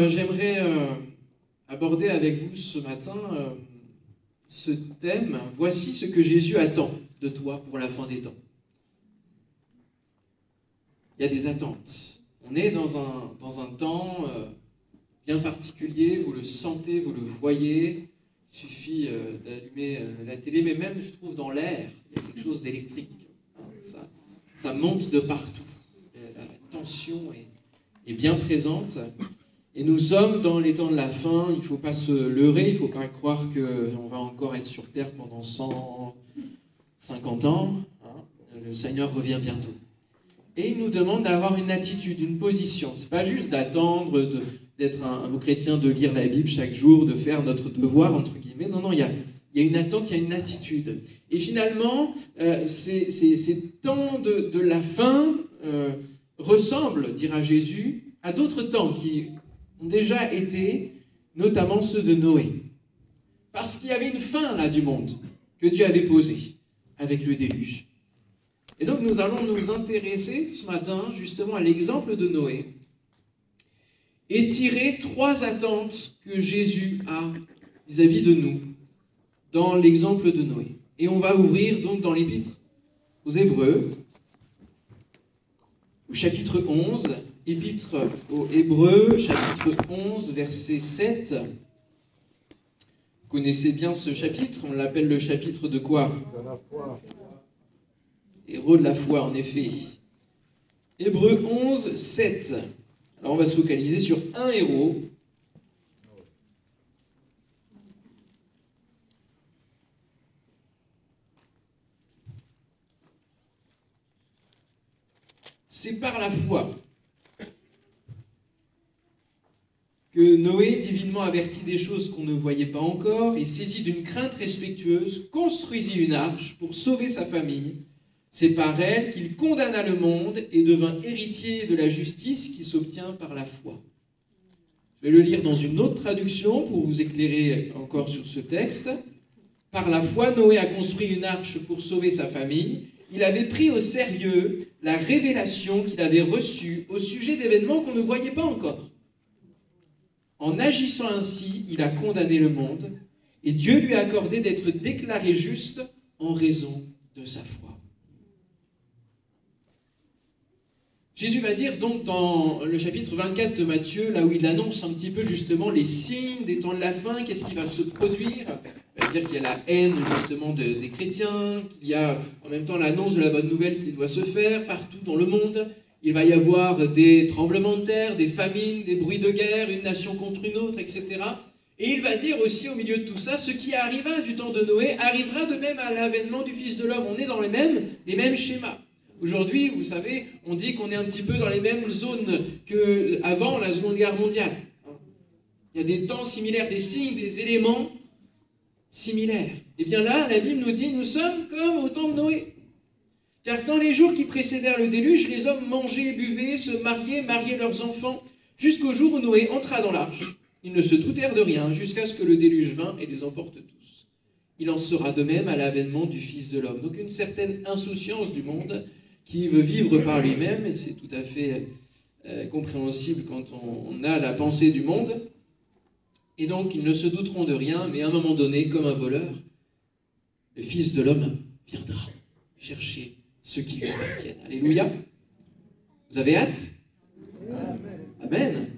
J'aimerais aborder avec vous ce matin ce thème. Voici ce que Jésus attend de toi pour la fin des temps. Il y a des attentes. On est dans un temps bien particulier, vous le sentez, vous le voyez. Il suffit d'allumer la télé, mais même, je trouve, dans l'air, il y a quelque chose d'électrique. Ça monte de partout. La tension est bien présente. Et nous sommes dans les temps de la fin. Il ne faut pas se leurrer, il ne faut pas croire qu'on va encore être sur Terre pendant 150 ans. Le Seigneur revient bientôt. Et il nous demande d'avoir une attitude, une position. Ce n'est pas juste d'attendre, d'être un beau chrétien, de lire la Bible chaque jour, de faire notre devoir, entre guillemets. Non, il y a une attente, il y a une attitude. Et finalement, ces temps de la fin ressemblent, dira Jésus, à d'autres temps qui ont déjà été, notamment ceux de Noé. Parce qu'il y avait une fin là du monde que Dieu avait posée avec le déluge. Et donc nous allons nous intéresser ce matin justement à l'exemple de Noé et tirer 3 attentes que Jésus a vis-à-vis de nous dans l'exemple de Noé. Et on va ouvrir donc dans l'épître aux Hébreux, au chapitre 11, épître aux Hébreux, chapitre 11, verset 7. Vous connaissez bien ce chapitre, on l'appelle le chapitre de quoi ? De la foi. Héros de la foi, en effet. Hébreux 11, 7. Alors on va se focaliser sur un héros. C'est par la foi que Noé, divinement averti des choses qu'on ne voyait pas encore, et saisi d'une crainte respectueuse, construisit une arche pour sauver sa famille. C'est par elle qu'il condamna le monde et devint héritier de la justice qui s'obtient par la foi. Je vais le lire dans une autre traduction pour vous éclairer encore sur ce texte. Par la foi, Noé a construit une arche pour sauver sa famille. Il avait pris au sérieux la révélation qu'il avait reçue au sujet d'événements qu'on ne voyait pas encore. En agissant ainsi, il a condamné le monde et Dieu lui a accordé d'être déclaré juste en raison de sa foi. Jésus va dire donc dans le chapitre 24 de Matthieu, là où il annonce un petit peu justement les signes des temps de la fin, qu'est-ce qui va se produire. Il va dire qu'il y a la haine justement des chrétiens, qu'il y a en même temps l'annonce de la bonne nouvelle qui doit se faire partout dans le monde. Il va y avoir des tremblements de terre, des famines, des bruits de guerre, une nation contre une autre, etc. Et il va dire aussi au milieu de tout ça, ce qui arriva du temps de Noé arrivera de même à l'avènement du Fils de l'homme. On est dans les mêmes schémas. Aujourd'hui, vous savez, on dit qu'on est un petit peu dans les mêmes zones qu'avant la Seconde Guerre mondiale. Il y a des temps similaires, des signes, des éléments similaires. Et bien là, la Bible nous dit, nous sommes comme au temps de Noé. Car dans les jours qui précédèrent le déluge, les hommes mangeaient, buvaient, se mariaient leurs enfants, jusqu'au jour où Noé entra dans l'arche. Ils ne se doutèrent de rien, jusqu'à ce que le déluge vint et les emporte tous. Il en sera de même à l'avènement du Fils de l'homme. Donc une certaine insouciance du monde qui veut vivre par lui-même, et c'est tout à fait compréhensible quand on a la pensée du monde. Et donc, ils ne se douteront de rien, mais à un moment donné, comme un voleur, le Fils de l'homme viendra chercher ceux qui lui appartiennent. Alléluia. Vous avez hâte ? Amen.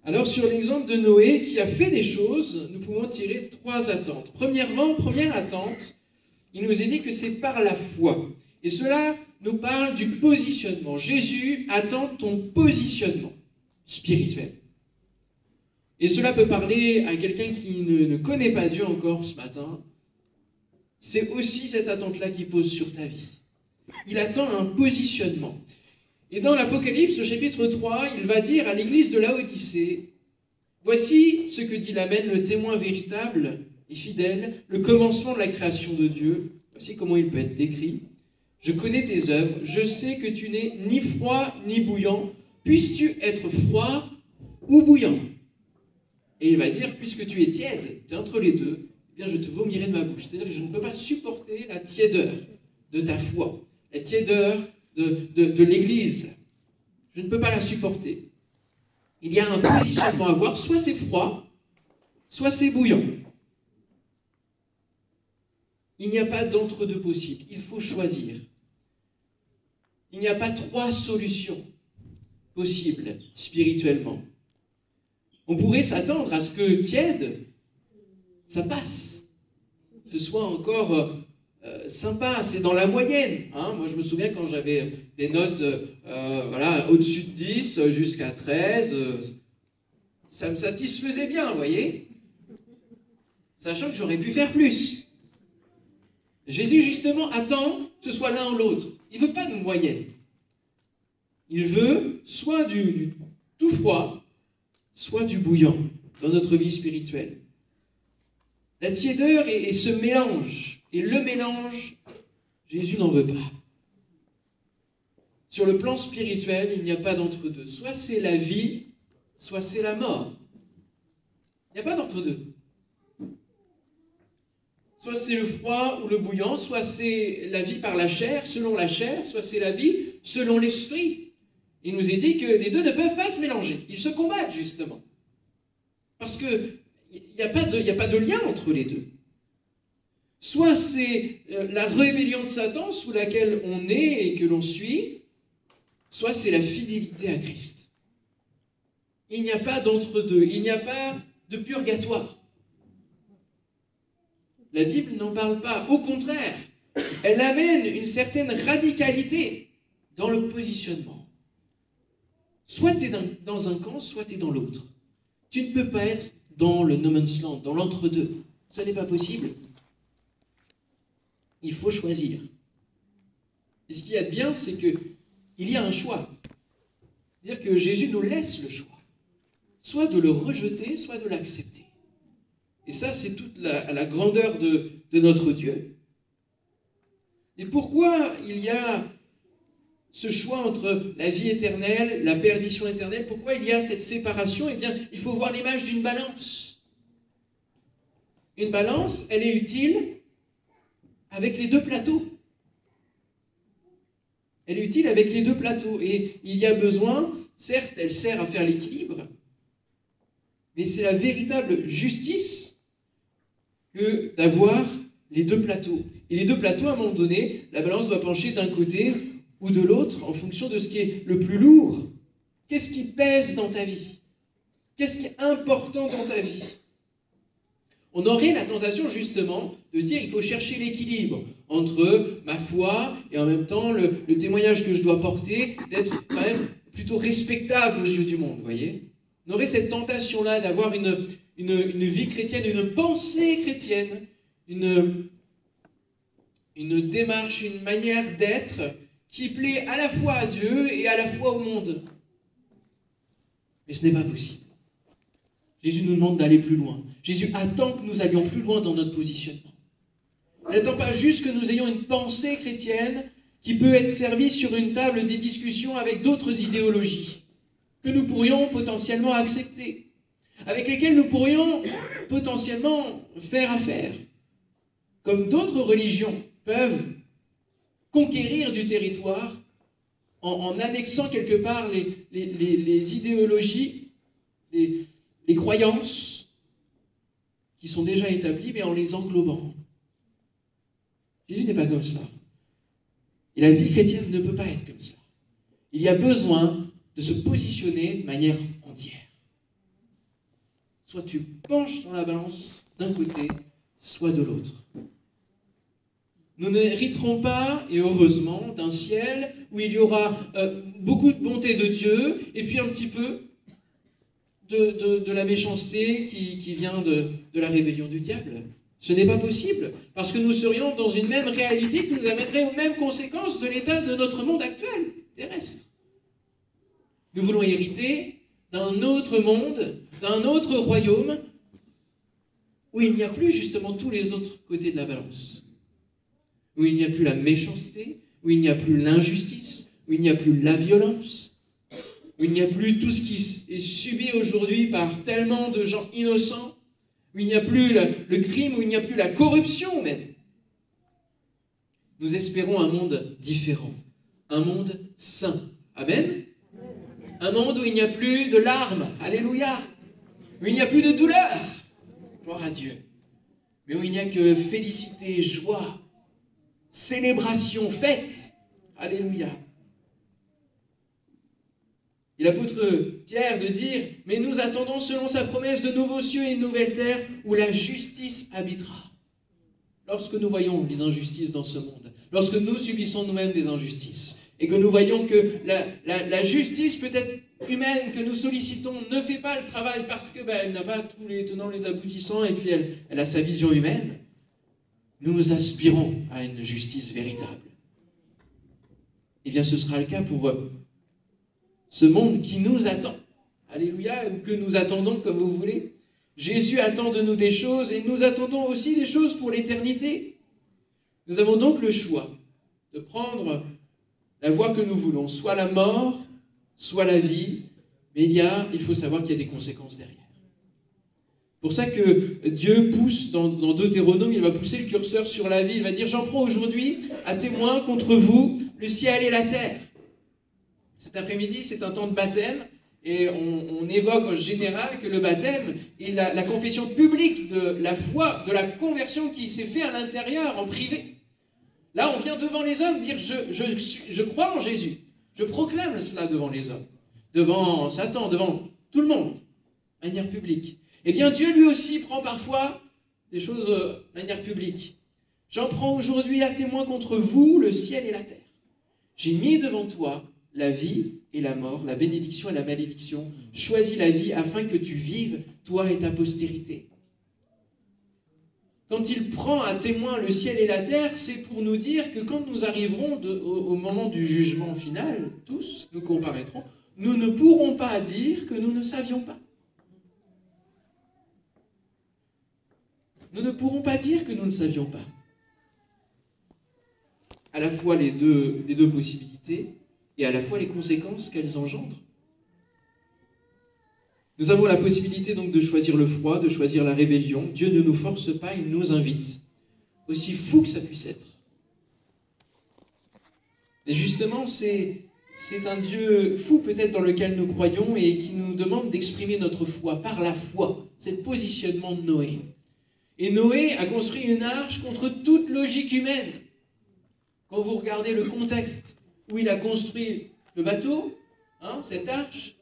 Alors, sur l'exemple de Noé, qui a fait des choses, nous pouvons tirer 3 attentes. Premièrement, première attente, il nous est dit que c'est par la foi. Et cela nous parle du positionnement. Jésus attend ton positionnement spirituel. Et cela peut parler à quelqu'un qui ne connaît pas Dieu encore ce matin. C'est aussi cette attente-là qu'il pose sur ta vie. Il attend un positionnement. Et dans l'Apocalypse, au chapitre 3, il va dire à l'église de Laodicée, « Voici ce que dit l'Amen, le témoin véritable et fidèle, le commencement de la création de Dieu. Voici comment il peut être décrit. Je connais tes œuvres, je sais que tu n'es ni froid ni bouillant. Puisses-tu être froid ou bouillant ?» Et il va dire, puisque tu es tiède, tu es entre les deux, eh bien je te vomirai de ma bouche. C'est-à-dire que je ne peux pas supporter la tiédeur de ta foi, la tiédeur de l'Église. Je ne peux pas la supporter. il y a un positionnement à avoir, soit c'est froid, soit c'est bouillant. Il n'y a pas d'entre-deux possible, il faut choisir. Il n'y a pas trois solutions possibles spirituellement. On pourrait s'attendre à ce que tiède, ça passe, ce soit encore sympa, c'est dans la moyenne. Hein. Moi, je me souviens quand j'avais des notes voilà, au-dessus de 10 jusqu'à 13, ça me satisfaisait bien, vous voyez, sachant que j'aurais pu faire plus. Jésus, justement, attend que ce soit l'un ou l'autre. Il ne veut pas de moyenne. Il veut soit du tout froid, soit du bouillant dans notre vie spirituelle. La tiédeur et ce mélange, et le mélange, Jésus n'en veut pas. Sur le plan spirituel, il n'y a pas d'entre-deux. Soit c'est la vie, soit c'est la mort. Il n'y a pas d'entre-deux. Soit c'est le froid ou le bouillant, soit c'est la vie par la chair, selon la chair, soit c'est la vie selon l'esprit. Il nous est dit que les deux ne peuvent pas se mélanger. Ils se combattent, justement. Parce qu'il n'y a pas de lien entre les deux. Soit c'est la rébellion de Satan sous laquelle on est et que l'on suit, soit c'est la fidélité à Christ. Il n'y a pas d'entre-deux, il n'y a pas de purgatoire. La Bible n'en parle pas, au contraire, elle amène une certaine radicalité dans le positionnement. Soit tu es dans un camp, soit tu es dans l'autre. Tu ne peux pas être dans le no man's land, dans l'entre-deux. Ce n'est pas possible. Il faut choisir. Et ce qu'il y a de bien, c'est qu'il y a un choix. C'est-à-dire que Jésus nous laisse le choix. Soit de le rejeter, soit de l'accepter. Et ça, c'est toute la grandeur de notre Dieu. Et pourquoi il y a ce choix entre la vie éternelle, la perdition éternelle? Pourquoi il y a cette séparation? Eh bien, il faut voir l'image d'une balance. Une balance, elle est utile avec les deux plateaux. Elle est utile avec les deux plateaux. Et il y a besoin, certes, elle sert à faire l'équilibre, mais c'est la véritable justice que d'avoir les deux plateaux. Et les deux plateaux, à un moment donné, la balance doit pencher d'un côté ou de l'autre en fonction de ce qui est le plus lourd. Qu'est-ce qui pèse dans ta vie? Qu'est-ce qui est important dans ta vie? On aurait la tentation, justement, de se dire il faut chercher l'équilibre entre ma foi et en même temps le témoignage que je dois porter, d'être quand même plutôt respectable aux yeux du monde, vous voyez? On aurait cette tentation-là d'avoir une vie chrétienne, une pensée chrétienne, une démarche, une manière d'être qui plaît à la fois à Dieu et à la fois au monde. Mais ce n'est pas possible. Jésus nous demande d'aller plus loin. Jésus attend que nous allions plus loin dans notre positionnement. Il n'attend pas juste que nous ayons une pensée chrétienne qui peut être servie sur une table des discussions avec d'autres idéologies que nous pourrions potentiellement accepter, avec lesquelles nous pourrions potentiellement faire affaire. Comme d'autres religions peuvent conquérir du territoire en annexant quelque part les idéologies, les croyances qui sont déjà établies, mais en les englobant. Jésus n'est pas comme cela. Et la vie chrétienne ne peut pas être comme cela. Il y a besoin de se positionner de manière entière. Soit tu penches dans la balance d'un côté, soit de l'autre. Nous n'hériterons pas, et heureusement, d'un ciel où il y aura beaucoup de bonté de Dieu, et puis un petit peu de la méchanceté qui vient de la rébellion du diable. Ce n'est pas possible, parce que nous serions dans une même réalité qui nous amènerait aux mêmes conséquences de l'état de notre monde actuel, terrestre. Nous voulons hériter d'un autre monde, d'un autre royaume, où il n'y a plus justement tous les autres côtés de la balance. Où il n'y a plus la méchanceté, où il n'y a plus l'injustice, où il n'y a plus la violence, où il n'y a plus tout ce qui est subi aujourd'hui par tellement de gens innocents, où il n'y a plus le crime, où il n'y a plus la corruption même. Nous espérons un monde différent, un monde saint. Amen. Un monde où il n'y a plus de larmes, alléluia, où il n'y a plus de douleur, gloire à Dieu, mais où il n'y a que félicité, joie, célébration, fête, alléluia. Et l'apôtre Pierre de dire, mais nous attendons selon sa promesse de nouveaux cieux et une nouvelle terre où la justice habitera. Lorsque nous voyons les injustices dans ce monde, lorsque nous subissons nous-mêmes des injustices, et que nous voyons que la justice peut-être humaine que nous sollicitons ne fait pas le travail parce que elle n'a pas tous les tenants, les aboutissants, et puis elle a sa vision humaine, nous aspirons à une justice véritable. Eh bien, ce sera le cas pour ce monde qui nous attend. Alléluia, ou que nous attendons comme vous voulez. Jésus attend de nous des choses et nous attendons aussi des choses pour l'éternité. Nous avons donc le choix de prendre la voie que nous voulons, soit la mort, soit la vie, mais il faut savoir qu'il y a des conséquences derrière. Pour ça que Dieu pousse dans Deutéronome, il va pousser le curseur sur la vie, il va dire « J'en prends aujourd'hui à témoin contre vous le ciel et la terre ». Cet après-midi, c'est un temps de baptême, et on évoque en général que le baptême est la confession publique de la foi, de la conversion qui s'est faite à l'intérieur, en privé. Là, on vient devant les hommes dire je crois en Jésus. Je proclame cela devant les hommes, devant Satan, devant tout le monde, de manière publique. Eh bien, Dieu lui aussi prend parfois des choses de manière publique. J'en prends aujourd'hui à témoin contre vous le ciel et la terre. J'ai mis devant toi la vie et la mort, la bénédiction et la malédiction. Choisis la vie afin que tu vives, toi et ta postérité. Quand il prend à témoin le ciel et la terre, c'est pour nous dire que quand nous arriverons au moment du jugement final, tous, nous comparaîtrons, nous ne pourrons pas dire que nous ne savions pas. Nous ne pourrons pas dire que nous ne savions pas. À la fois les deux possibilités et à la fois les conséquences qu'elles engendrent. Nous avons la possibilité donc de choisir le froid, de choisir la rébellion. Dieu ne nous force pas, il nous invite. Aussi fou que ça puisse être. Et justement, c'est un Dieu fou peut-être dans lequel nous croyons et qui nous demande d'exprimer notre foi par la foi. C'est le positionnement de Noé. Et Noé a construit une arche contre toute logique humaine. Quand vous regardez le contexte où il a construit le bateau, cette arche,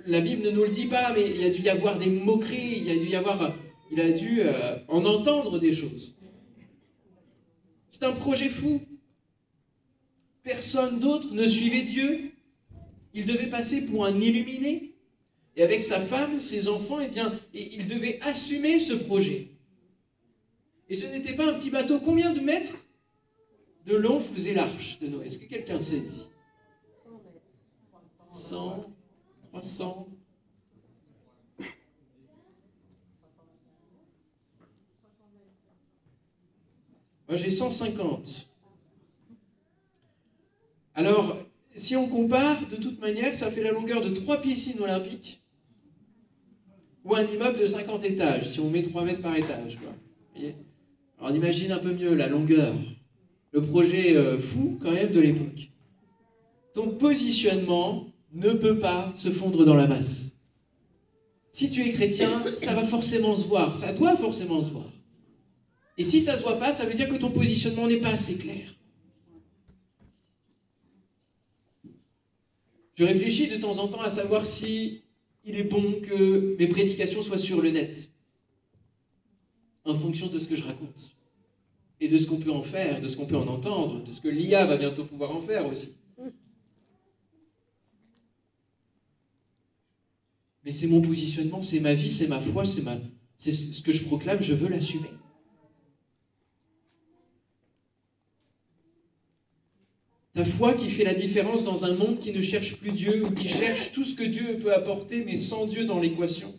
la Bible ne nous le dit pas, mais il y a dû y avoir des moqueries, il a dû en entendre des choses. C'est un projet fou. Personne d'autre ne suivait Dieu. Il devait passer pour un illuminé. Et avec sa femme, ses enfants, il devait assumer ce projet. Et ce n'était pas un petit bateau. Combien de mètres de long faisait l'arche de Noé? Est-ce que quelqu'un sait ici? 100, 300. Moi, j'ai 150. Alors, si on compare, de toute manière, ça fait la longueur de 3 piscines olympiques ou un immeuble de 50 étages, si on met 3 mètres par étage. Quoi. Vous voyez? Alors, on imagine un peu mieux la longueur. Le projet fou, quand même, de l'époque. Ton positionnement ne peut pas se fondre dans la masse. Si tu es chrétien, ça va forcément se voir. Ça doit forcément se voir. Et si ça ne se voit pas, ça veut dire que ton positionnement n'est pas assez clair. Je réfléchis de temps en temps à savoir si il est bon que mes prédications soient sur le net, en fonction de ce que je raconte, et de ce qu'on peut en faire, de ce qu'on peut en entendre, de ce que l'IA va bientôt pouvoir en faire aussi. Mais c'est mon positionnement, c'est ma vie, c'est ma foi, c'est ce que je proclame, je veux l'assumer. Ta foi qui fait la différence dans un monde qui ne cherche plus Dieu ou qui cherche tout ce que Dieu peut apporter mais sans Dieu dans l'équation.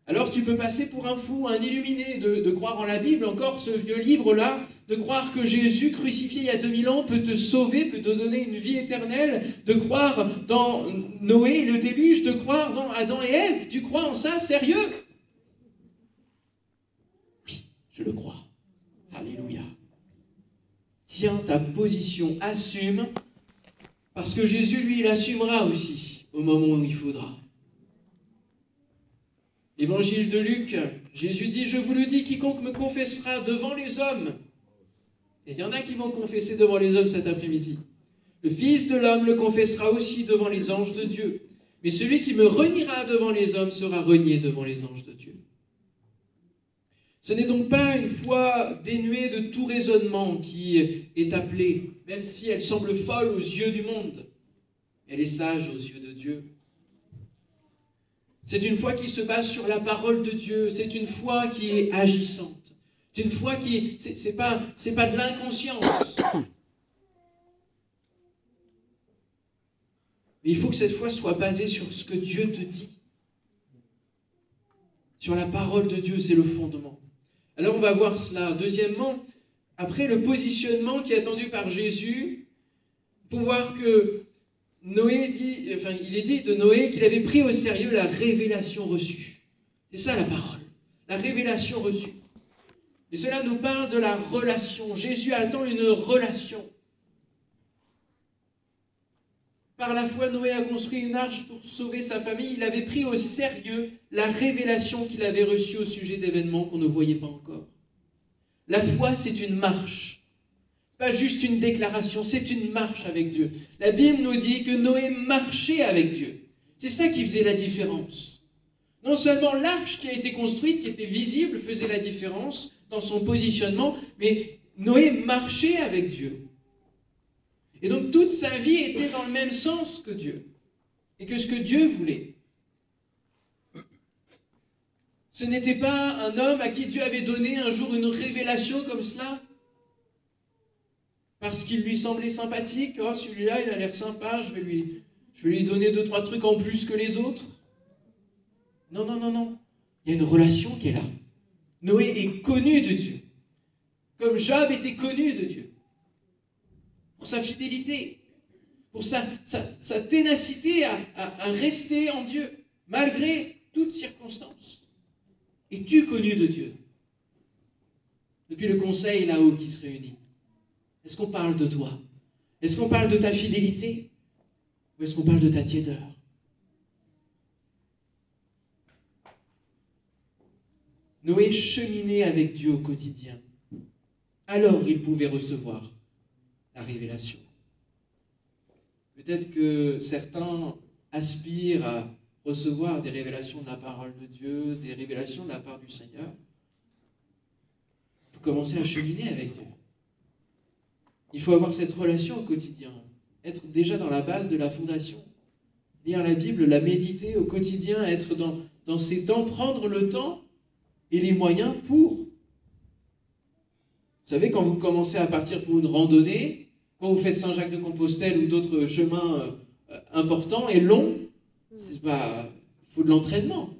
Alors tu peux passer pour un fou, un illuminé, de croire en la Bible, encore ce vieux livre-là, de croire que Jésus crucifié il y a 2000 ans peut te sauver, peut te donner une vie éternelle, de croire dans Noé et le déluge, de croire dans Adam et Ève. Tu crois en ça? Sérieux? Oui, je le crois. Alléluia. Tiens ta position, assume Parce que Jésus, lui, il assumera aussi au moment où il faudra. Évangile de Luc, Jésus dit, « Je vous le dis, quiconque me confessera devant les hommes. » Et il y en a qui vont confesser devant les hommes cet après-midi. « Le Fils de l'homme le confessera aussi devant les anges de Dieu. Mais celui qui me reniera devant les hommes sera renié devant les anges de Dieu. » Ce n'est donc pas une foi dénuée de tout raisonnement qui est appelée, même si elle semble folle aux yeux du monde. Elle est sage aux yeux de Dieu. C'est une foi qui se base sur la parole de Dieu. C'est une foi qui est agissante. C'est une foi qui... C'est pas de l'inconscience. Mais il faut que cette foi soit basée sur ce que Dieu te dit. Sur la parole de Dieu, c'est le fondement. Alors on va voir cela. Deuxièmement, après le positionnement qui est attendu par Jésus, pour voir que Noé dit, il est dit de Noé qu'il avait pris au sérieux la révélation reçue. C'est ça la parole, la révélation reçue. Et cela nous parle de la relation. Jésus attend une relation. Par la foi, Noé a construit une arche pour sauver sa famille. Il avait pris au sérieux la révélation qu'il avait reçue au sujet d'événements qu'on ne voyait pas encore. La foi, c'est une marche. Ce n'est pas juste une déclaration, c'est une marche avec Dieu. La Bible nous dit que Noé marchait avec Dieu. C'est ça qui faisait la différence. Non seulement l'arche qui a été construite, qui était visible, faisait la différence dans son positionnement, mais Noé marchait avec Dieu. Et donc toute sa vie était dans le même sens que Dieu. Et que ce que Dieu voulait. Ce n'était pas un homme à qui Dieu avait donné un jour une révélation comme cela. Parce qu'il lui semblait sympathique. Oh, celui-là, il a l'air sympa, je vais lui donner 2-3 trucs en plus que les autres. Non, non, non, non. Il y a une relation qui est là. Noé est connu de Dieu. Comme Job était connu de Dieu. Pour sa fidélité, pour sa ténacité à rester en Dieu, malgré toutes circonstances. Es-tu connu de Dieu? Depuis le conseil là-haut qui se réunit, est-ce qu'on parle de toi? Est-ce qu'on parle de ta fidélité? Ou est-ce qu'on parle de ta tiédeur? Noé cheminait avec Dieu au quotidien. Alors il pouvait recevoir la révélation. Peut-être que certains aspirent à recevoir des révélations de la parole de Dieu, des révélations de la part du Seigneur. Il faut commencer à cheminer avec Dieu. Il faut avoir cette relation au quotidien, être déjà dans la base de la fondation. Lire la Bible, la méditer au quotidien, être dans ces temps, prendre le temps et les moyens pour. Vous savez, quand vous commencez à partir pour une randonnée, quand vous faites Saint-Jacques-de-Compostelle ou d'autres chemins importants et longs, il faut de l'entraînement.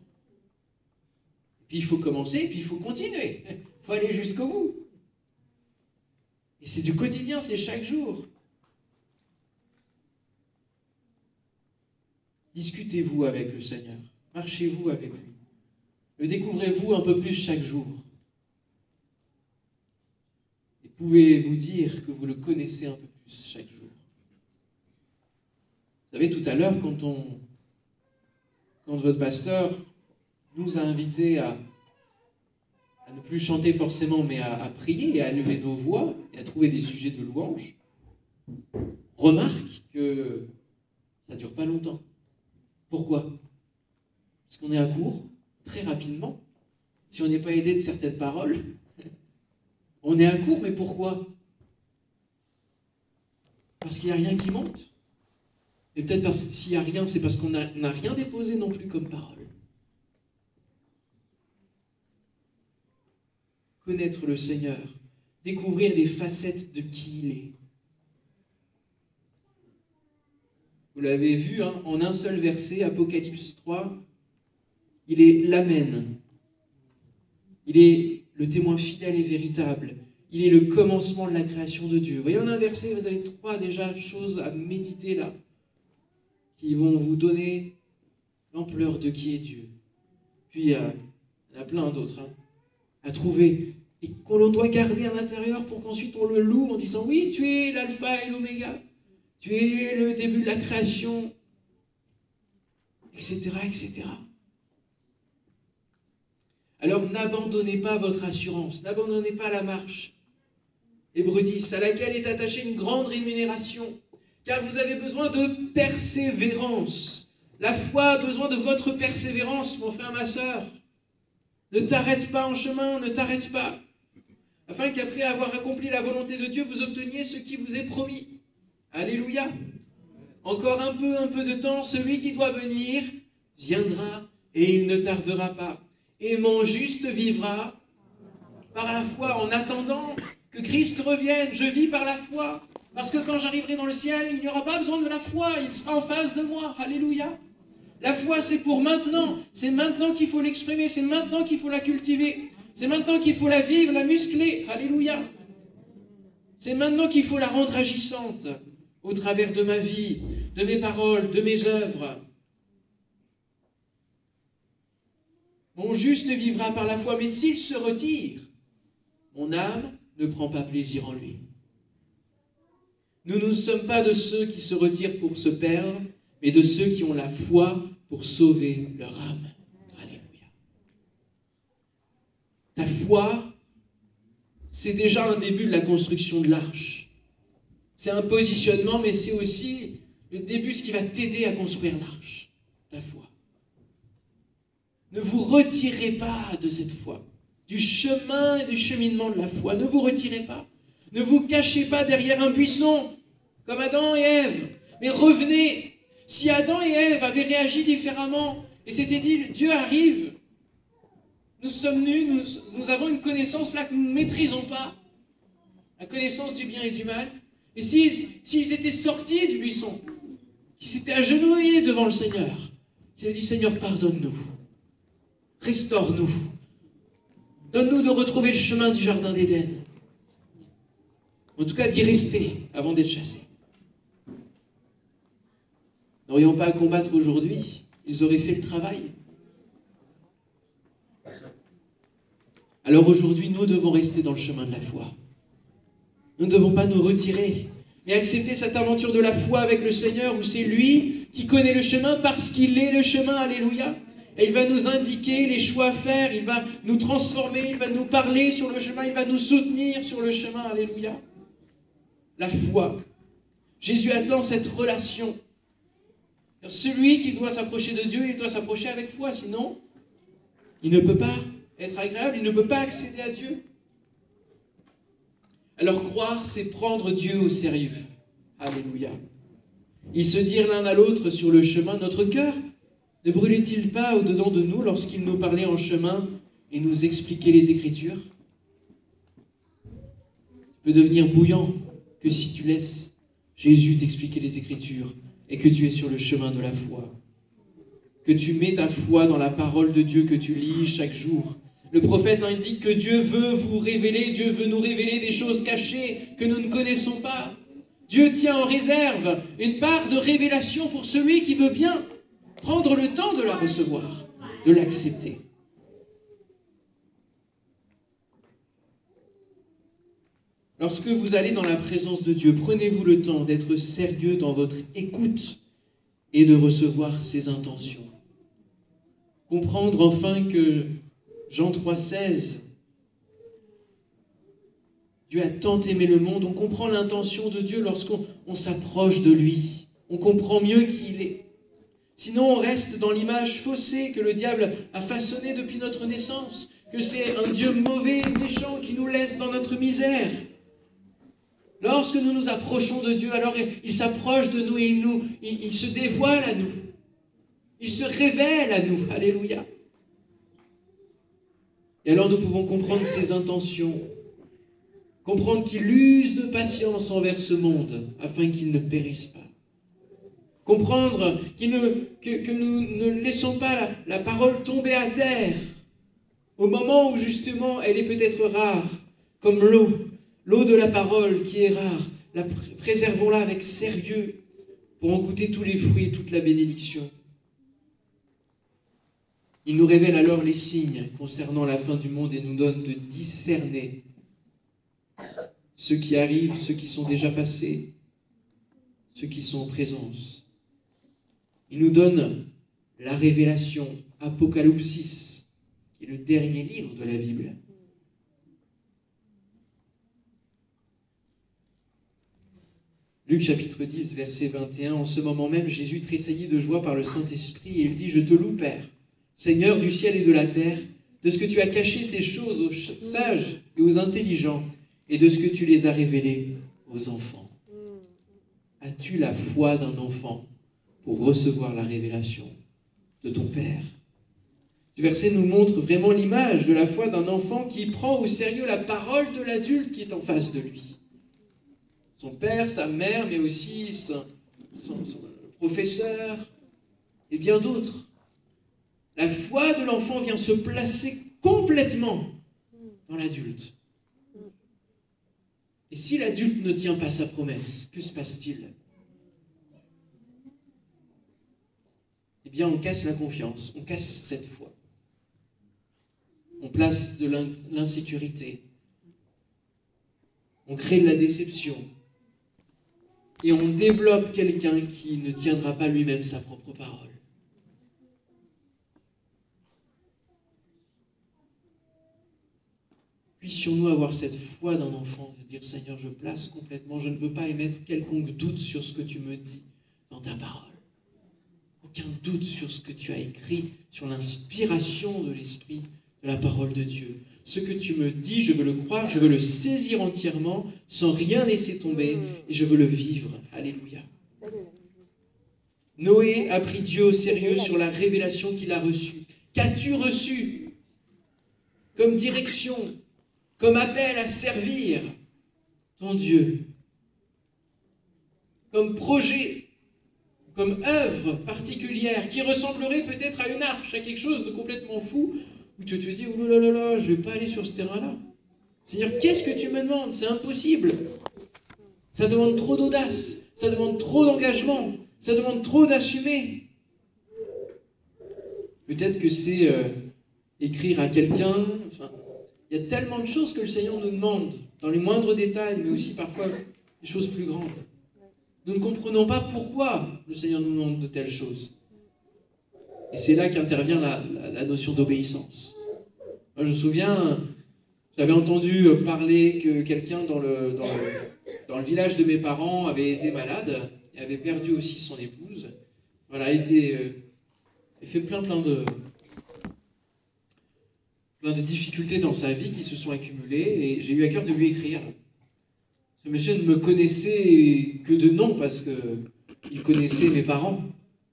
Puis il faut commencer, puis il faut continuer. Il faut aller jusqu'au bout. Et c'est du quotidien, c'est chaque jour. Discutez-vous avec le Seigneur. Marchez-vous avec lui. Le découvrez-vous un peu plus chaque jour. Et pouvez-vous dire que vous le connaissez un peu plus chaque jour. Vous savez, tout à l'heure, quand votre pasteur nous a invités à ne plus chanter forcément, mais à prier et à lever nos voix et à trouver des sujets de louange, remarque que ça ne dure pas longtemps. Pourquoi? Parce qu'on est à court, très rapidement. Si on n'est pas aidé de certaines paroles, on est à court, mais pourquoi? Parce qu'il n'y a rien qui monte. Et peut-être parce que s'il n'y a rien, c'est parce qu'on n'a rien déposé non plus comme parole. Connaître le Seigneur, découvrir des facettes de qui il est. Vous l'avez vu, en un seul verset, Apocalypse 3, il est l'Amen. Il est le témoin fidèle et véritable. Il est le commencement de la création de Dieu. Vous voyez, en un verset, vous avez 3 déjà choses à méditer là, qui vont vous donner l'ampleur de qui est Dieu. Puis il y en a plein d'autres à trouver et qu'on doit garder à l'intérieur pour qu'ensuite on le loue en disant « Oui, tu es l'alpha et l'oméga. Tu es le début de la création, etc., etc. Alors n'abandonnez pas votre assurance, n'abandonnez pas la marche. Hébreux 10, à laquelle est attachée une grande rémunération, car vous avez besoin de persévérance. La foi a besoin de votre persévérance, mon frère, ma sœur. Ne t'arrête pas en chemin, ne t'arrête pas, afin qu'après avoir accompli la volonté de Dieu, vous obteniez ce qui vous est promis. Alléluia. Encore un peu de temps, celui qui doit venir viendra et il ne tardera pas. Et mon juste vivra par la foi. En attendant que Christ revienne, je vis par la foi. Parce que quand j'arriverai dans le ciel, il n'y aura pas besoin de la foi, il sera en face de moi. Alléluia. La foi, c'est pour maintenant. C'est maintenant qu'il faut l'exprimer, c'est maintenant qu'il faut la cultiver. C'est maintenant qu'il faut la vivre, la muscler. Alléluia. C'est maintenant qu'il faut la rendre agissante au travers de ma vie, de mes paroles, de mes œuvres. Mon juste vivra par la foi, mais s'il se retire, mon âme ne prend pas plaisir en lui. Nous ne sommes pas de ceux qui se retirent pour se perdre, mais de ceux qui ont la foi pour sauver leur âme. Alléluia. Ta foi, c'est déjà un début de la construction de l'arche. C'est un positionnement, mais c'est aussi le début, ce qui va t'aider à construire l'arche. Ta foi. Ne vous retirez pas de cette foi, du chemin et du cheminement de la foi. Ne vous retirez pas. Ne vous cachez pas derrière un buisson, comme Adam et Ève. Mais revenez. Si Adam et Ève avaient réagi différemment, et s'étaient dit, Dieu arrive, nous sommes nus, nous avons une connaissance là que nous ne maîtrisons pas, la connaissance du bien et du mal. Et s'ils étaient sortis du buisson, qu'ils s'étaient agenouillés devant le Seigneur, ils avaient dit, Seigneur, pardonne-nous, restaure-nous, donne-nous de retrouver le chemin du jardin d'Éden. En tout cas, d'y rester avant d'être chassés. N'aurions pas à combattre aujourd'hui, ils auraient fait le travail. Alors aujourd'hui, nous devons rester dans le chemin de la foi. Nous ne devons pas nous retirer, mais accepter cette aventure de la foi avec le Seigneur, où c'est lui qui connaît le chemin parce qu'il est le chemin, alléluia. Et il va nous indiquer les choix à faire, il va nous transformer, il va nous parler sur le chemin, il va nous soutenir sur le chemin, alléluia. La foi. Jésus attend cette relation. Celui qui doit s'approcher de Dieu, il doit s'approcher avec foi, sinon il ne peut pas être agréable, il ne peut pas accéder à Dieu. Alors croire, c'est prendre Dieu au sérieux. Alléluia. Ils se dirent l'un à l'autre sur le chemin, notre cœur ne brûlait-il pas au-dedans de nous lorsqu'il nous parlait en chemin et nous expliquait les Écritures? Tu peux devenir bouillant que si tu laisses Jésus t'expliquer les Écritures et que tu es sur le chemin de la foi. Que tu mets ta foi dans la parole de Dieu que tu lis chaque jour. Le prophète indique que Dieu veut vous révéler, Dieu veut nous révéler des choses cachées que nous ne connaissons pas. Dieu tient en réserve une part de révélation pour celui qui veut bien prendre le temps de la recevoir, de l'accepter. Lorsque vous allez dans la présence de Dieu, prenez-vous le temps d'être sérieux dans votre écoute et de recevoir ses intentions. Comprendre enfin que Jean 3,16, Dieu a tant aimé le monde, on comprend l'intention de Dieu lorsqu'on s'approche de lui. On comprend mieux qui il est. Sinon, on reste dans l'image faussée que le diable a façonnée depuis notre naissance, que c'est un Dieu mauvais et méchant qui nous laisse dans notre misère. Lorsque nous nous approchons de Dieu, alors il s'approche de nous et il se dévoile à nous. Il se révèle à nous. Alléluia. Et alors nous pouvons comprendre ses intentions, comprendre qu'il use de patience envers ce monde afin qu'il ne périsse pas. Comprendre que nous ne laissons pas la parole tomber à terre au moment où justement elle est peut-être rare, comme l'eau de la parole qui est rare. Préservons-la avec sérieux pour en goûter tous les fruits et toute la bénédiction. Il nous révèle alors les signes concernant la fin du monde et nous donne de discerner ceux qui arrivent, ceux qui sont déjà passés, ceux qui sont en présence. Il nous donne la révélation, Apocalypsis, qui est le dernier livre de la Bible. Luc chapitre 10, verset 21, en ce moment même, Jésus tressaillit de joie par le Saint-Esprit et il dit « Je te loue, Père, Seigneur du ciel et de la terre, de ce que tu as caché ces choses aux sages et aux intelligents et de ce que tu les as révélées aux enfants. » As-tu la foi d'un enfant pour recevoir la révélation de ton Père? Ce verset nous montre vraiment l'image de la foi d'un enfant qui prend au sérieux la parole de l'adulte qui est en face de lui. Son père, sa mère, mais aussi son professeur et bien d'autres. La foi de l'enfant vient se placer complètement dans l'adulte. Et si l'adulte ne tient pas sa promesse, que se passe-t-il? Eh bien, on casse la confiance, on casse cette foi. On place de l'insécurité. On crée de la déception. Et on développe quelqu'un qui ne tiendra pas lui-même sa propre parole. Puissions-nous avoir cette foi d'un enfant, de dire « Seigneur, je place complètement, je ne veux pas émettre quelconque doute sur ce que tu me dis dans ta parole. Aucun doute sur ce que tu as écrit, sur l'inspiration de l'Esprit, de la parole de Dieu. Ce que tu me dis, je veux le croire, je veux le saisir entièrement, sans rien laisser tomber, et je veux le vivre. Alléluia. » Noé a pris Dieu au sérieux sur la révélation qu'il a reçue. Qu'as-tu reçu comme direction, comme appel à servir ton Dieu, comme projet, comme œuvre particulière qui ressemblerait peut-être à une arche, à quelque chose de complètement fou, où tu te dis, oh là là là, je ne vais pas aller sur ce terrain-là. Seigneur, qu'est-ce que tu me demandes? C'est impossible. Ça demande trop d'audace, ça demande trop d'engagement, ça demande trop d'assumer. Peut-être que c'est écrire à quelqu'un. Enfin, il y a tellement de choses que le Seigneur nous demande, dans les moindres détails, mais aussi parfois des choses plus grandes. Nous ne comprenons pas pourquoi le Seigneur nous demande de telles choses. Et c'est là qu'intervient la notion d'obéissance. Moi, je me souviens, j'avais entendu parler que quelqu'un dans le village de mes parents avait été malade et avait perdu aussi son épouse. Voilà, a fait plein de difficultés dans sa vie qui se sont accumulées et j'ai eu à cœur de lui écrire. Ce monsieur ne me connaissait que de nom parce qu'il connaissait mes parents,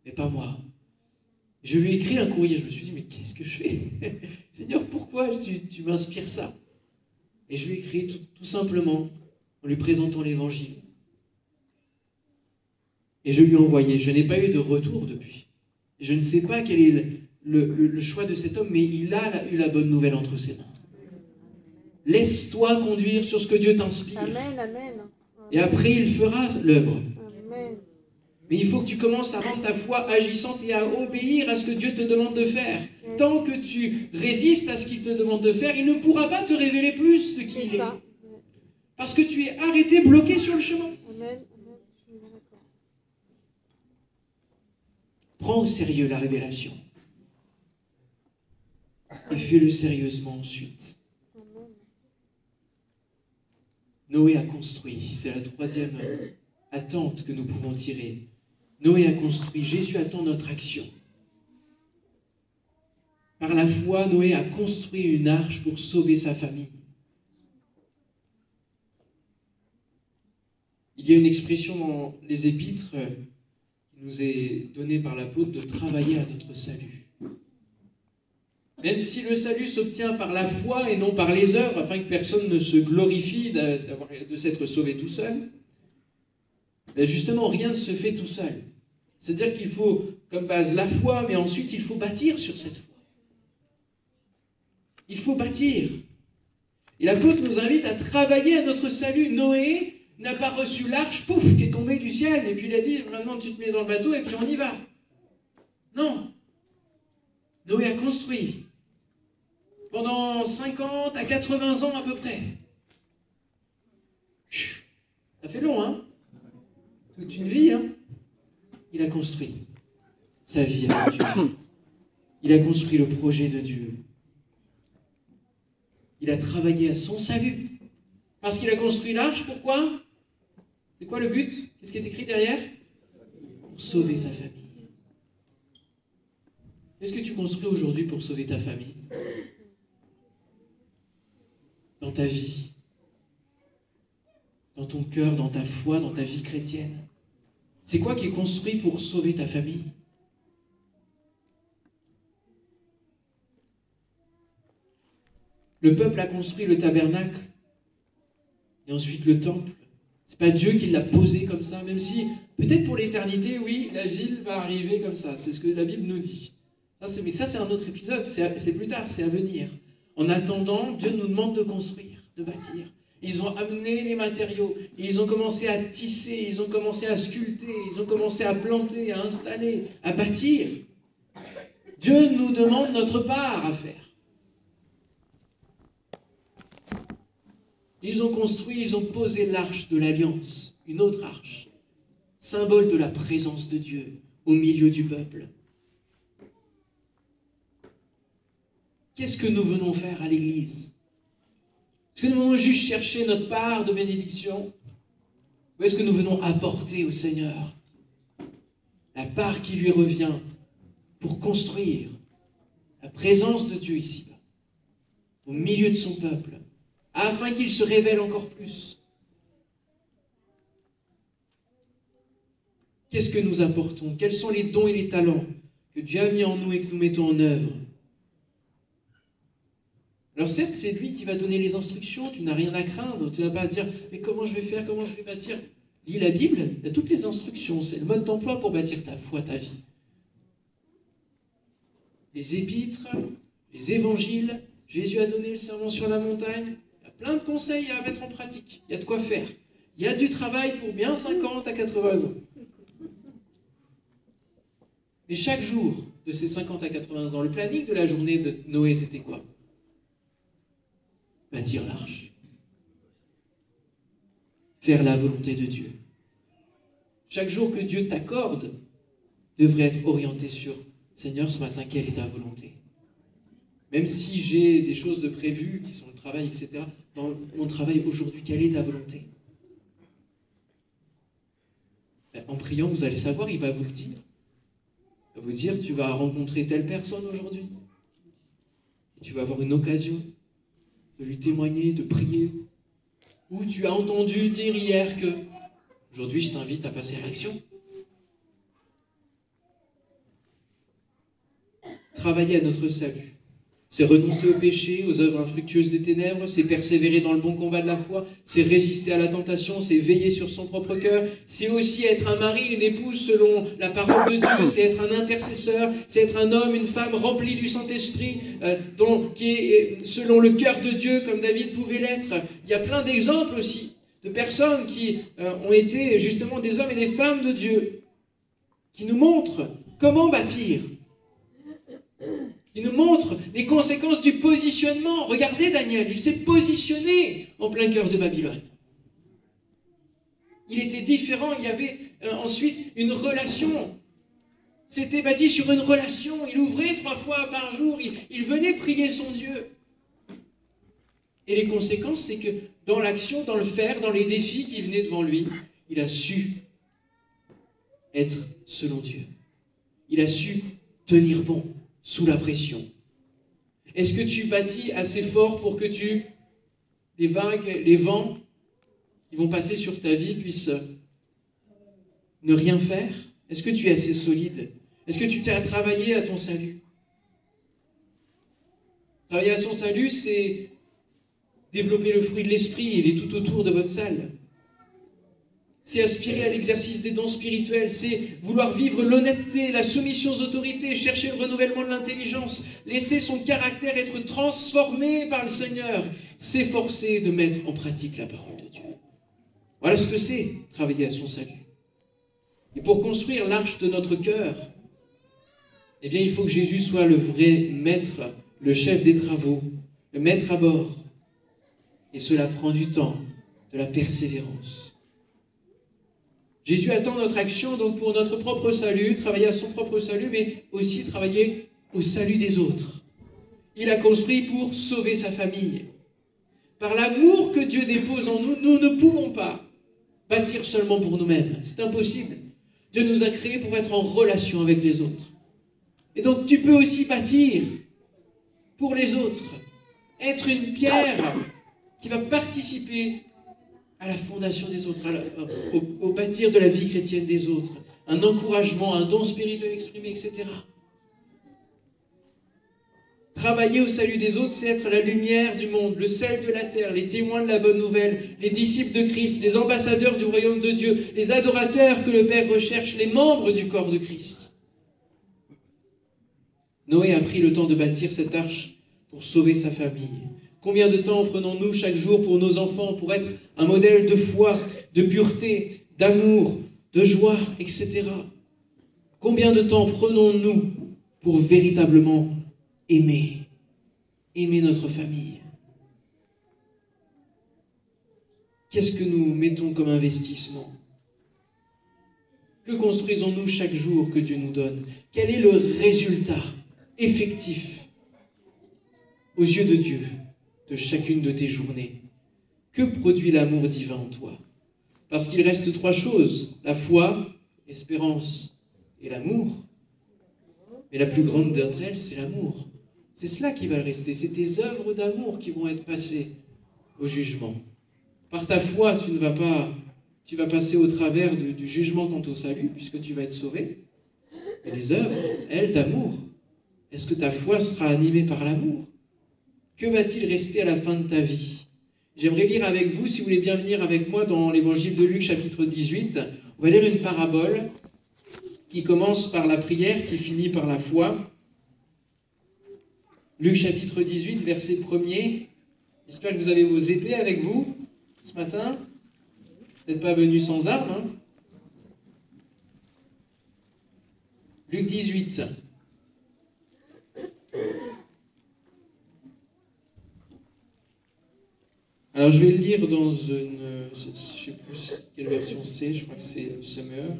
mais pas moi. Je lui ai écrit un courrier, je me suis dit, mais qu'est-ce que je fais? Seigneur, pourquoi tu m'inspires ça? Et je lui ai écrit tout simplement en lui présentant l'évangile. Et je lui ai envoyé. Je n'ai pas eu de retour depuis. Et je ne sais pas quel est le choix de cet homme, mais il a eu la bonne nouvelle entre ses mains. Laisse-toi conduire sur ce que Dieu t'inspire. Amen, amen. Et après, il fera l'œuvre. Amen. Mais il faut que tu commences à rendre ta foi agissante et à obéir à ce que Dieu te demande de faire. Tant que tu résistes à ce qu'il te demande de faire, il ne pourra pas te révéler plus de qui il est. Parce que tu es arrêté, bloqué sur le chemin. Amen. Prends au sérieux la révélation. Et fais-le sérieusement ensuite. Noé a construit. C'est la troisième attente que nous pouvons tirer. Noé a construit. Jésus attend notre action. Par la foi, Noé a construit une arche pour sauver sa famille. Il y a une expression dans les Épîtres qui nous est donnée par l'apôtre de travailler à notre salut. Même si le salut s'obtient par la foi et non par les œuvres, afin que personne ne se glorifie de s'être sauvé tout seul, ben justement, rien ne se fait tout seul. C'est-à-dire qu'il faut comme base la foi, mais ensuite il faut bâtir sur cette foi. Il faut bâtir. Et l'apôtre nous invite à travailler à notre salut. Noé n'a pas reçu l'arche, pouf, qui est tombée du ciel, et puis il a dit, maintenant tu te mets dans le bateau et puis on y va. Non. Noé a construit. Pendant 50 à 80 ans à peu près. Ça fait long, hein? toute une vie, hein, il a construit sa vie avec Dieu. Il a construit le projet de Dieu. Il a travaillé à son salut. Parce qu'il a construit l'arche, pourquoi? C'est quoi le but? Qu'est-ce qui est écrit derrière? Pour sauver sa famille. Qu'est-ce que tu construis aujourd'hui pour sauver ta famille? Dans ta vie, dans ton cœur, dans ta foi, dans ta vie chrétienne. C'est quoi qui est construit pour sauver ta famille? Le peuple a construit le tabernacle et ensuite le temple. C'est pas Dieu qui l'a posé comme ça, même si peut-être pour l'éternité, oui, la ville va arriver comme ça. C'est ce que la Bible nous dit. Mais ça, c'est un autre épisode. C'est plus tard, c'est à venir. En attendant, Dieu nous demande de construire, de bâtir. Ils ont amené les matériaux, et ils ont commencé à tisser, ils ont commencé à sculpter, ils ont commencé à planter, à installer, à bâtir. Dieu nous demande notre part à faire. Ils ont construit, ils ont posé l'arche de l'Alliance, une autre arche, symbole de la présence de Dieu au milieu du peuple. Qu'est-ce que nous venons faire à l'Église? Est-ce que nous venons juste chercher notre part de bénédiction? Ou est-ce que nous venons apporter au Seigneur la part qui lui revient pour construire la présence de Dieu ici-bas, au milieu de son peuple, afin qu'il se révèle encore plus? Qu'est-ce que nous apportons? Quels sont les dons et les talents que Dieu a mis en nous et que nous mettons en œuvre? Alors certes, c'est lui qui va donner les instructions, tu n'as rien à craindre, tu n'as pas à dire « mais comment je vais faire, comment je vais bâtir ?» Lis la Bible, il y a toutes les instructions, c'est le mode d'emploi pour bâtir ta foi, ta vie. Les épîtres, les évangiles, Jésus a donné le sermon sur la montagne, il y a plein de conseils à mettre en pratique, il y a de quoi faire. Il y a du travail pour bien 50 à 80 ans. Mais chaque jour de ces 50 à 80 ans, le planning de la journée de Noé, c'était quoi? Bâtir l'arche. Faire la volonté de Dieu. Chaque jour que Dieu t'accorde devrait être orienté sur « Seigneur, ce matin, quelle est ta volonté ?» Même si j'ai des choses de prévues qui sont le travail, etc., dans mon travail aujourd'hui, quelle est ta volonté? En priant, vous allez savoir, il va vous le dire. Il va vous dire, tu vas rencontrer telle personne aujourd'hui. Et tu vas avoir une occasion de lui témoigner, de prier. Ou tu as entendu dire hier que aujourd'hui, je t'invite à passer à l'action. Travailler à notre salut, c'est renoncer au péché, aux œuvres infructueuses des ténèbres, c'est persévérer dans le bon combat de la foi, c'est résister à la tentation, c'est veiller sur son propre cœur, c'est aussi être un mari, une épouse selon la parole de Dieu, c'est être un intercesseur, c'est être un homme, une femme rempli du Saint-Esprit, qui est selon le cœur de Dieu, comme David pouvait l'être. Il y a plein d'exemples aussi de personnes qui ont été justement des hommes et des femmes de Dieu, qui nous montrent comment bâtir. Il nous montre les conséquences du positionnement. Regardez Daniel, il s'est positionné en plein cœur de Babylone. Il était différent, il y avait ensuite une relation. C'était bâti sur une relation. Il ouvrait 3 fois par jour, il venait prier son Dieu. Et les conséquences, c'est que dans l'action, dans le faire, dans les défis qui venaient devant lui, il a su être selon Dieu. Il a su tenir bon sous la pression. Est-ce que tu bâtis assez fort pour que les vagues, les vents qui vont passer sur ta vie puissent ne rien faire? Est-ce que tu es assez solide? Est-ce que tu t'es travaillé à ton salut? Travailler à son salut, c'est développer le fruit de l'esprit. Il est tout autour de votre salle. C'est aspirer à l'exercice des dons spirituels, c'est vouloir vivre l'honnêteté, la soumission aux autorités, chercher le renouvellement de l'intelligence, laisser son caractère être transformé par le Seigneur, s'efforcer de mettre en pratique la parole de Dieu. Voilà ce que c'est, travailler à son salut. Et pour construire l'arche de notre cœur, eh bien, il faut que Jésus soit le vrai maître, le chef des travaux, le maître à bord. Et cela prend du temps, de la persévérance. Jésus attend notre action donc pour notre propre salut, travailler à son propre salut, mais aussi travailler au salut des autres. Il a construit pour sauver sa famille. Par l'amour que Dieu dépose en nous, nous ne pouvons pas bâtir seulement pour nous-mêmes. C'est impossible. Dieu nous a créés pour être en relation avec les autres. Et donc tu peux aussi bâtir pour les autres. Être une pierre qui va participer à la fondation des autres, au bâtir de la vie chrétienne des autres. Un encouragement, un don spirituel exprimé, etc. Travailler au salut des autres, c'est être la lumière du monde, le sel de la terre, les témoins de la bonne nouvelle, les disciples de Christ, les ambassadeurs du royaume de Dieu, les adorateurs que le Père recherche, les membres du corps de Christ. Noé a pris le temps de bâtir cette arche pour sauver sa famille. Combien de temps prenons-nous chaque jour pour nos enfants, pour être un modèle de foi, de pureté, d'amour, de joie, etc. Combien de temps prenons-nous pour véritablement aimer notre famille? Qu'est-ce que nous mettons comme investissement? Que construisons-nous chaque jour que Dieu nous donne? Quel est le résultat effectif aux yeux de Dieu de chacune de tes journées? Que produit l'amour divin en toi? Parce qu'il reste 3 choses, la foi, l'espérance et l'amour. Mais la plus grande d'entre elles, c'est l'amour. C'est cela qui va rester, c'est tes œuvres d'amour qui vont être passées au jugement. Par ta foi, tu vas passer au travers du jugement quant au salut, puisque tu vas être sauvé. Mais les œuvres, elles, d'amour, est-ce que ta foi sera animée par l'amour? Que va-t-il rester à la fin de ta vie? J'aimerais lire avec vous, si vous voulez bien venir avec moi, dans l'évangile de Luc, chapitre 18. On va lire une parabole qui commence par la prière, qui finit par la foi. Luc, chapitre 18, verset 1er. J'espère que vous avez vos épées avec vous ce matin. Vous n'êtes pas venus sans armes, hein? Luc 18. Alors je vais le lire dans une, je ne sais plus quelle version c'est, je crois que c'est Summer.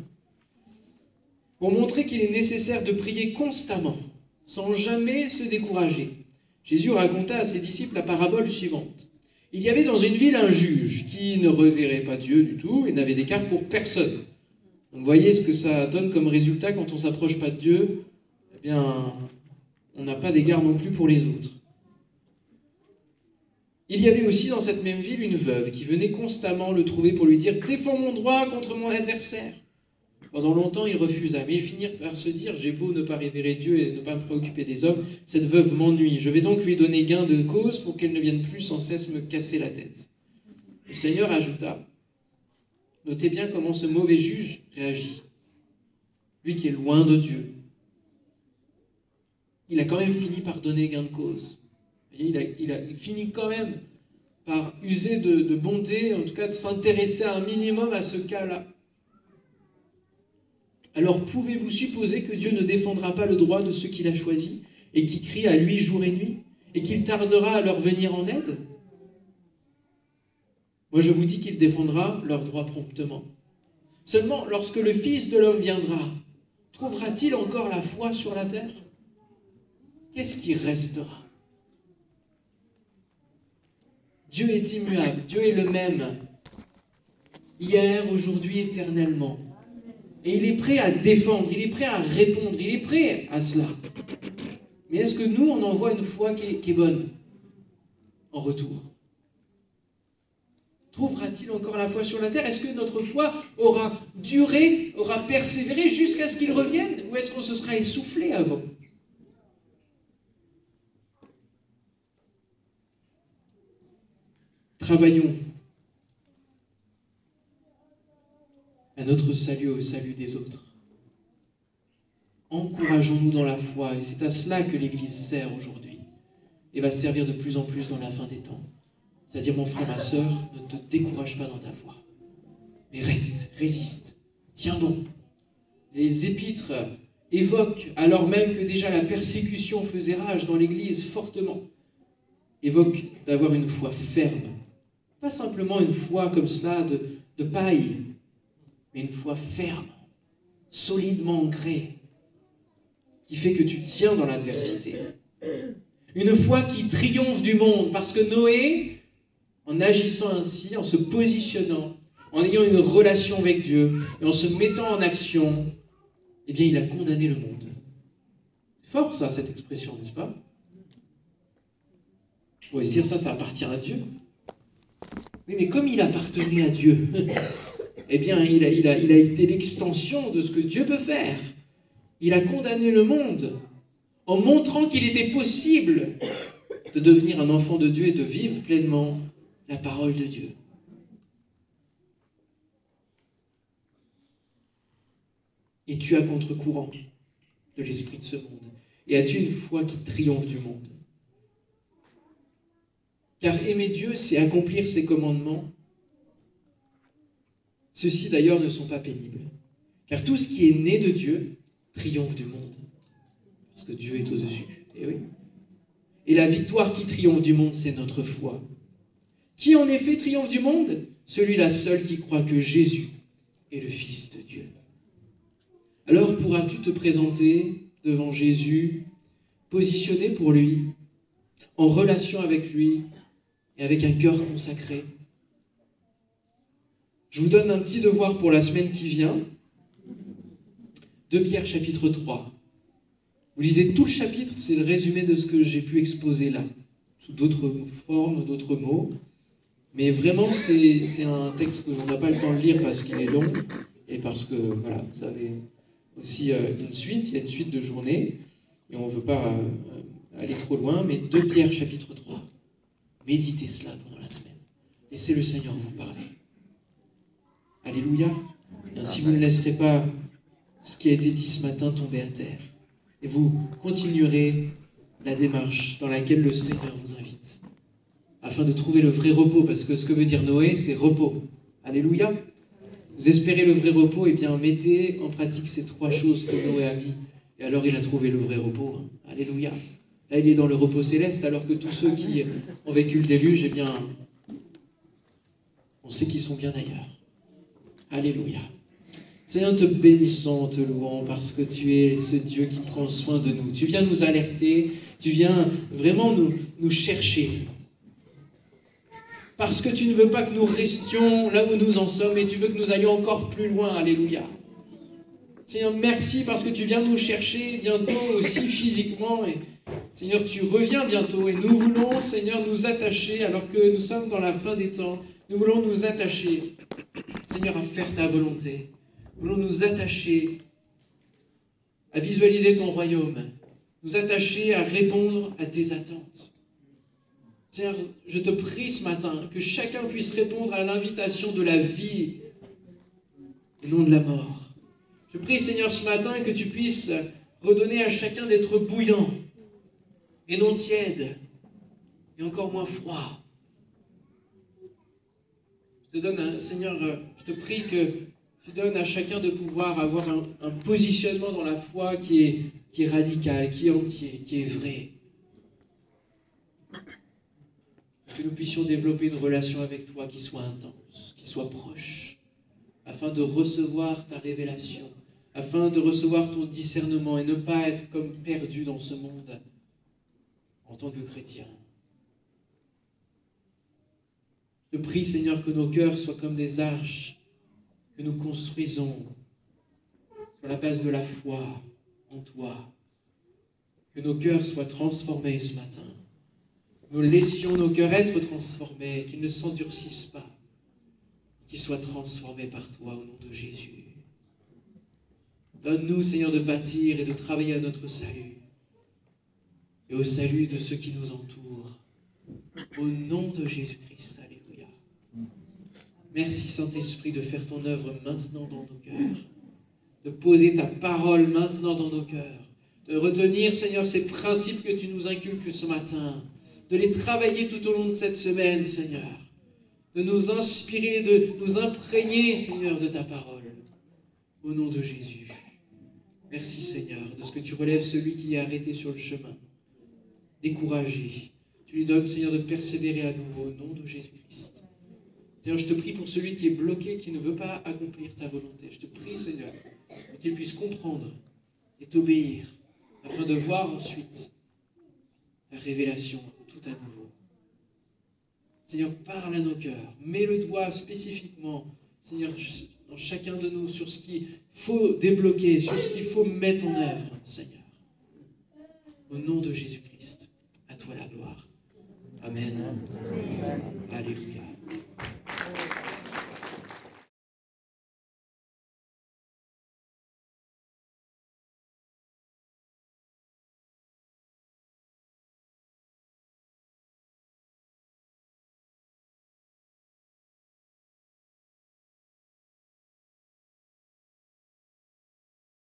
Pour montrer qu'il est nécessaire de prier constamment, sans jamais se décourager. Jésus raconta à ses disciples la parabole suivante. Il y avait dans une ville un juge qui ne reverrait pas Dieu du tout et n'avait d'égard pour personne. Donc, vous voyez ce que ça donne comme résultat quand on ne s'approche pas de Dieu. Eh bien, on n'a pas d'égard non plus pour les autres. Il y avait aussi dans cette même ville une veuve qui venait constamment le trouver pour lui dire « Défends mon droit contre mon adversaire ». Pendant longtemps, il refusa, mais ils finirent par se dire « J'ai beau ne pas révérer Dieu et ne pas me préoccuper des hommes, cette veuve m'ennuie. Je vais donc lui donner gain de cause pour qu'elle ne vienne plus sans cesse me casser la tête. » Le Seigneur ajouta « Notez bien comment ce mauvais juge réagit. Lui qui est loin de Dieu. Il a quand même fini par donner gain de cause. Il a fini quand même par user de bonté, en tout cas de s'intéresser un minimum à ce cas-là. Alors pouvez-vous supposer que Dieu ne défendra pas le droit de ceux qu'il a choisis et qui crient à lui jour et nuit et qu'il tardera à leur venir en aide? Moi je vous dis qu'il défendra leurs droits promptement. Seulement lorsque le Fils de l'homme viendra, trouvera-t-il encore la foi sur la terre? Qu'est-ce qui restera? Dieu est immuable, Dieu est le même, hier, aujourd'hui, éternellement. Et il est prêt à défendre, il est prêt à répondre, il est prêt à cela. Mais est-ce que nous, on envoie une foi qui est bonne en retour? Trouvera-t-il encore la foi sur la terre? Est-ce que notre foi aura duré, aura persévéré jusqu'à ce qu'il revienne? Ou est-ce qu'on se sera essoufflé avant? Travaillons à notre salut, au salut des autres. Encourageons-nous dans la foi, et c'est à cela que l'Église sert aujourd'hui, et va servir de plus en plus dans la fin des temps. C'est-à-dire, mon frère, ma sœur, ne te décourage pas dans ta foi, mais reste, résiste, tiens bon. Les épîtres évoquent, alors même que déjà la persécution faisait rage dans l'Église fortement, évoquent d'avoir une foi ferme. Pas simplement une foi comme cela de paille, mais mais une foi ferme, solidement ancrée, qui fait que tu tiens dans l'adversité. Une foi qui triomphe du monde, parce que Noé, en agissant ainsi, en se positionnant, en ayant une relation avec Dieu, et en se mettant en action, eh bien, il a condamné le monde. C'est fort, ça, cette expression, n'est-ce pas? On pourrait se dire, ça appartient à Dieu. Oui, mais comme il appartenait à Dieu, eh bien, il a été l'extension de ce que Dieu peut faire. Il a condamné le monde en montrant qu'il était possible de devenir un enfant de Dieu et de vivre pleinement la parole de Dieu. Es-tu à contre-courant de l'esprit de ce monde? Et as-tu une foi qui triomphe du monde? Car aimer Dieu, c'est accomplir ses commandements. Ceux-ci d'ailleurs ne sont pas pénibles. Car tout ce qui est né de Dieu triomphe du monde. Parce que Dieu est au-dessus. Et oui. Et la victoire qui triomphe du monde, c'est notre foi. Qui en effet triomphe du monde? Celui-là seul qui croit que Jésus est le Fils de Dieu. Alors pourras-tu te présenter devant Jésus, positionné pour lui, en relation avec lui et avec un cœur consacré? Je vous donne un petit devoir pour la semaine qui vient. 2 Pierre chapitre 3. Vous lisez tout le chapitre, c'est le résumé de ce que j'ai pu exposer là, sous d'autres formes, d'autres mots. Mais vraiment, c'est un texte que l'on n'a pas le temps de lire parce qu'il est long et parce que, voilà, vous avez aussi une suite, il y a une suite de journées et on ne veut pas aller trop loin, mais 2 Pierre chapitre 3. Méditez cela pendant la semaine. Laissez le Seigneur vous parler. Alléluia. Et ainsi vous ne laisserez pas ce qui a été dit ce matin tomber à terre. Et vous continuerez la démarche dans laquelle le Seigneur vous invite, afin de trouver le vrai repos, parce que ce que veut dire Noé, c'est repos. Alléluia. Vous espérez le vrai repos, et bien mettez en pratique ces 3 choses que Noé a mis, et alors il a trouvé le vrai repos. Alléluia. Là, il est dans le repos céleste, alors que tous ceux qui ont vécu le déluge, eh bien, on sait qu'ils sont bien ailleurs. Alléluia. Seigneur, te bénissons, te louons, parce que tu es ce Dieu qui prend soin de nous. Tu viens nous alerter, tu viens vraiment nous chercher. Parce que tu ne veux pas que nous restions là où nous en sommes, et tu veux que nous allions encore plus loin. Alléluia. Seigneur, merci parce que tu viens nous chercher bientôt aussi physiquement. Et Seigneur, tu reviens bientôt, et nous voulons, Seigneur, nous attacher, alors que nous sommes dans la fin des temps. Nous voulons nous attacher, Seigneur, à faire ta volonté. Nous voulons nous attacher à visualiser ton royaume, nous attacher à répondre à tes attentes. Seigneur, je te prie ce matin que chacun puisse répondre à l'invitation de la vie et non de la mort. Je prie, Seigneur, ce matin que tu puisses redonner à chacun d'être bouillant et non tiède et encore moins froid. Je te donne, Seigneur, je te prie que tu donnes à chacun de pouvoir avoir un positionnement dans la foi qui est radical, qui est entier, qui est vrai. Que nous puissions développer une relation avec toi qui soit intense, qui soit proche, afin de recevoir ta révélation, afin de recevoir ton discernement et ne pas être comme perdu dans ce monde en tant que chrétien. Je prie, Seigneur, que nos cœurs soient comme des arches que nous construisons sur la base de la foi en toi. Que nos cœurs soient transformés ce matin. Nous laissions nos cœurs être transformés, qu'ils ne s'endurcissent pas, qu'ils soient transformés par toi au nom de Jésus. Donne-nous, Seigneur, de bâtir et de travailler à notre salut et au salut de ceux qui nous entourent. Au nom de Jésus-Christ, alléluia. Merci, Saint-Esprit, de faire ton œuvre maintenant dans nos cœurs, de poser ta parole maintenant dans nos cœurs, de retenir, Seigneur, ces principes que tu nous inculques ce matin, de les travailler tout au long de cette semaine, Seigneur, de nous inspirer, de nous imprégner, Seigneur, de ta parole, au nom de Jésus. Merci, Seigneur, de ce que tu relèves celui qui est arrêté sur le chemin, découragé. Tu lui donnes, Seigneur, de persévérer à nouveau au nom de Jésus-Christ. Seigneur, je te prie pour celui qui est bloqué, qui ne veut pas accomplir ta volonté. Je te prie, Seigneur, pour qu'il puisse comprendre et t'obéir, afin de voir ensuite ta révélation tout à nouveau. Seigneur, parle à nos cœurs. Mets le doigt spécifiquement, Seigneur, dans chacun de nous, sur ce qu'il faut débloquer, sur ce qu'il faut mettre en œuvre, Seigneur. Au nom de Jésus-Christ, à toi la gloire. Amen. Alléluia.